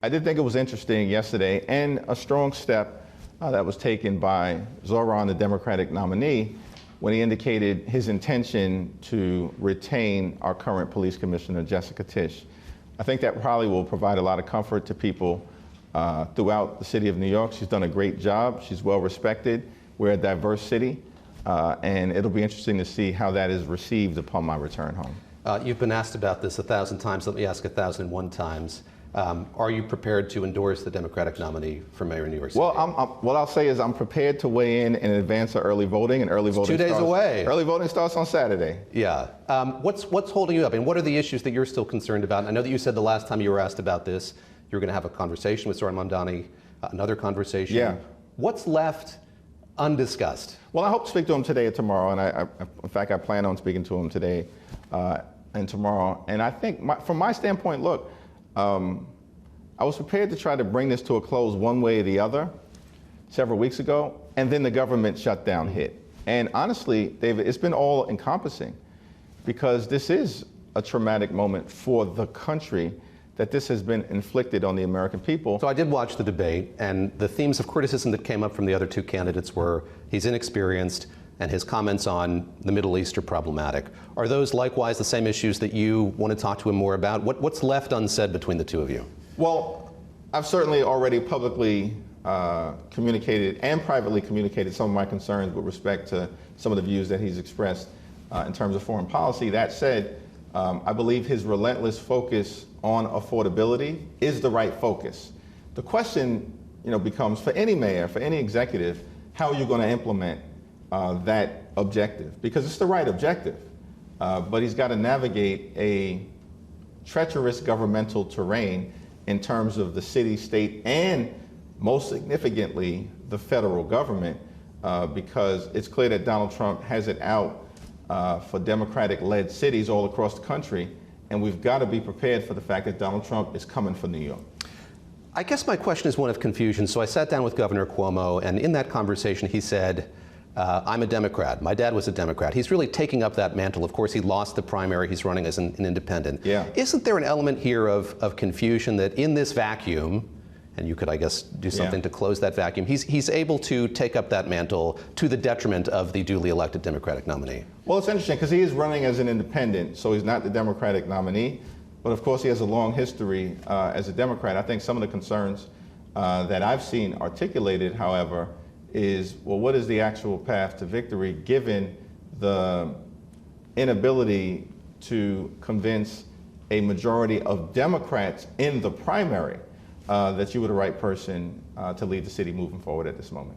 I did think it was interesting yesterday and a strong step that was taken by Zohran, the Democratic nominee, when he indicated his intention to retain our current police commissioner, Jessica Tisch. I think that probably will provide a lot of comfort to people throughout the city of New York. She's done a great job. She's well respected. We're a diverse city, and it'll be interesting to see how that is received upon my return home. You've been asked about this 1,000 times. Let me ask 1,001 times. Are you prepared to endorse the Democratic nominee for mayor in New York City? Well, what I'll say is I'm prepared to weigh in advance of early voting, and early voting 2 days away. Early voting starts on Saturday. Yeah. What's holding you up, and what are the issues that you're still concerned about? I know that you said the last time you were asked about this, you were going to have a conversation with Zohran Mamdani, another conversation. Yeah. What's left undiscussed? Well, I hope to speak to him today or tomorrow, and in fact, I plan on speaking to him today and tomorrow. And I think, from my standpoint, look, I was prepared to try to bring this to a close one way or the other several weeks ago, and then the government shutdown hit. And honestly, David, it's been all encompassing, because this is a traumatic moment for the country that this has been inflicted on the American people. So I did watch the debate, and the themes of criticism that came up from the other two candidates were he's inexperienced and his comments on the Middle East are problematic. Are those likewise the same issues that you want to talk to him more about? What's left unsaid between the two of you? Well, I've certainly already publicly communicated and privately communicated some of my concerns with respect to some of the views that he's expressed in terms of foreign policy. That said, I believe his relentless focus on affordability is the right focus. The question, becomes for any mayor, for any executive, how are you going to implement that objective? Because it's the right objective, but he's got to navigate a treacherous governmental terrain in terms of the city, state, and most significantly, the federal government, because it's clear that Donald Trump has it out for Democratic-led cities all across the country, and we've got to be prepared for the fact that Donald Trump is coming for New York. I guess my question is one of confusion. So I sat down with Governor Cuomo, and in that conversation he said, I'm a Democrat. My dad was a Democrat. He's really taking up that mantle. Of course, he lost the primary. He's running as an independent. Yeah. Isn't there an element here of confusion that in this vacuum, and you could, I guess, do something to close that vacuum, he's able to take up that mantle to the detriment of the duly elected Democratic nominee? Well, it's interesting because he is running as an independent, so he's not the Democratic nominee. But of course, he has a long history as a Democrat. I think some of the concerns that I've seen articulated, however, is, well, what is the actual path to victory given the inability to convince a majority of Democrats in the primary that you were the right person to lead the city moving forward at this moment?